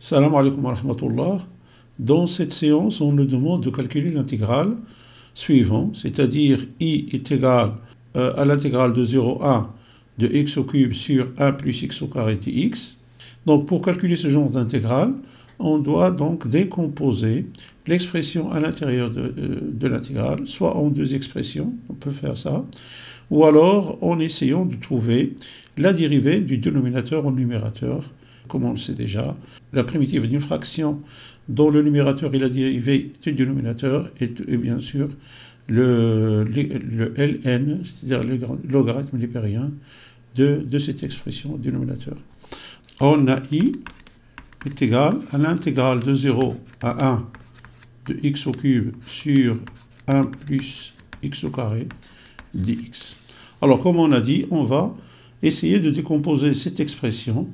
Salam alaikum wa rahmatullah. Dans cette séance, on nous demande de calculer l'intégrale suivante, c'est-à-dire i est égal à l'intégrale de 0 à de x au cube sur 1 plus x au carré dx. Donc pour calculer ce genre d'intégrale, on doit donc décomposer l'expression à l'intérieur de l'intégrale, soit en deux expressions, on peut faire ça, ou alors en essayant de trouver la dérivée du dénominateur au numérateur. Comme on le sait déjà, la primitive d'une fraction dont le numérateur est la dérivée du dénominateur est bien sûr le ln, c'est-à-dire le logarithme lippérien de cette expression dénominateur. On a i est égal à l'intégrale de 0 à 1 de x au cube sur 1 plus x au carré dx. Alors comme on a dit, on va essayer de décomposer cette expression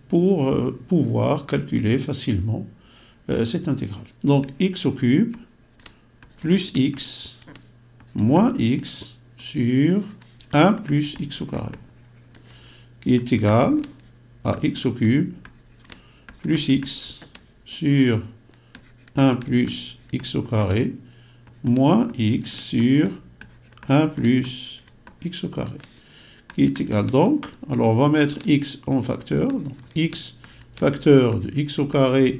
pour pouvoir calculer facilement cette intégrale. Donc x au cube plus x moins x sur 1 plus x au carré, qui est égal à x au cube plus x sur 1 plus x au carré moins x sur 1 plus x au carré, qui est égal donc, alors on va mettre x en facteur, donc x facteur de x au carré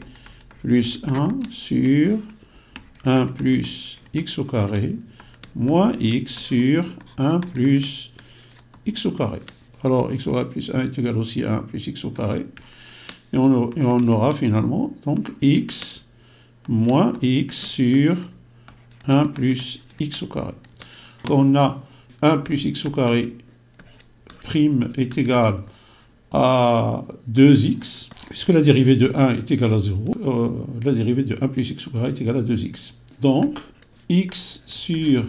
plus 1 sur 1 plus x au carré moins x sur 1 plus x au carré. Alors x au carré plus 1 est égal aussi à 1 plus x au carré. Et on aura finalement donc x moins x sur 1 plus x au carré. On a 1 plus x au carré prime est égal à 2x, puisque la dérivée de 1 est égale à 0, la dérivée de 1 plus x au carré est égale à 2x. Donc, x sur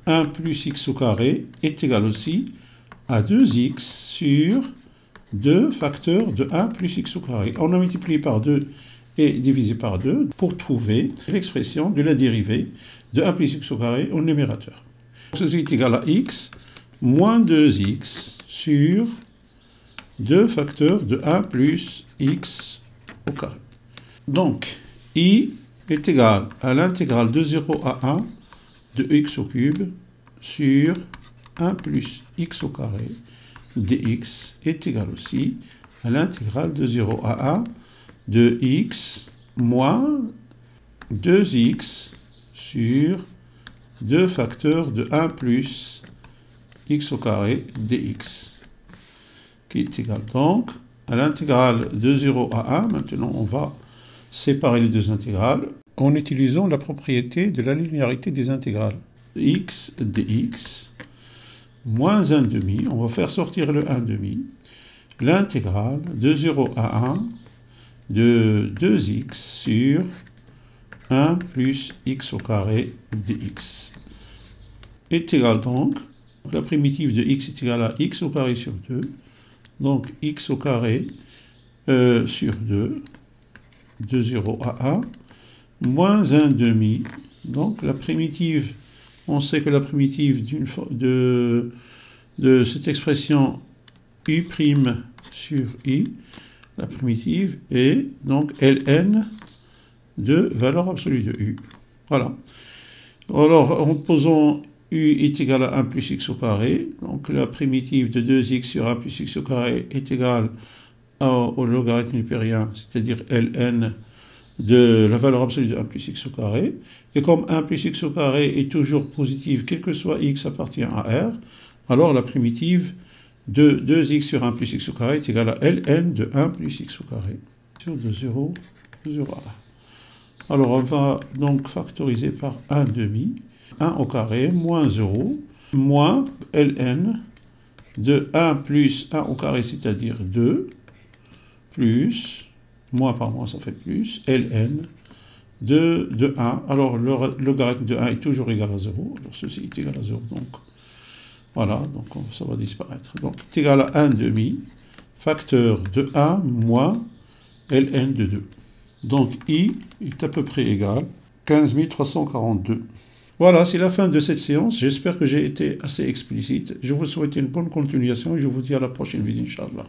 1 plus x au carré est égal aussi à 2x sur 2 facteurs de 1 plus x au carré. On a multiplié par 2 et divisé par 2 pour trouver l'expression de la dérivée de 1 plus x au carré au numérateur. Ceci est égal à x moins 2x sur 2 facteurs de 1 plus x au carré. Donc, i est égal à l'intégrale de 0 à 1 de x au cube sur 1 plus x au carré dx est égal aussi à l'intégrale de 0 à 1 de x moins 2x sur 2 facteurs de 1 plus x au carré dx, qui est égal donc à l'intégrale de 0 à 1. Maintenant, on va séparer les deux intégrales en utilisant la propriété de la linéarité des intégrales. X dx moins 1 demi, on va faire sortir le 1 demi, l'intégrale de 0 à 1 de 2x sur 1 plus x au carré dx est égal donc, la primitive de x est égale à x au carré sur 2, donc x au carré sur 2, de 0 à 1, moins 1 demi, donc la primitive, on sait que la primitive de cette expression u' sur i, la primitive est donc ln de valeur absolue de u. Voilà. Alors, en posant u est égal à 1 plus x au carré, donc la primitive de 2x sur 1 plus x au carré est égale au logarithme lippérien, c'est-à-dire ln de la valeur absolue de 1 plus x au carré, et comme 1 plus x au carré est toujours positive, quel que soit x appartient à R, alors la primitive de 2x sur 1 plus x au carré est égale à ln de 1 plus x au carré sur de 0 à 1. Alors on va donc factoriser par 1 demi, 1 au carré moins 0, moins ln de 1 plus 1 au carré, c'est-à-dire 2, plus, moins par moins ça fait plus, ln de 1. Alors le logarithme de 1 est toujours égal à 0, alors ceci est égal à 0, donc voilà, donc ça va disparaître. Donc c'est égal à 1 demi, facteur de 1 moins ln de 2. Donc i est à peu près égal à 15 342. Voilà, c'est la fin de cette séance. J'espère que j'ai été assez explicite. Je vous souhaite une bonne continuation et je vous dis à la prochaine vidéo, Inch'Allah.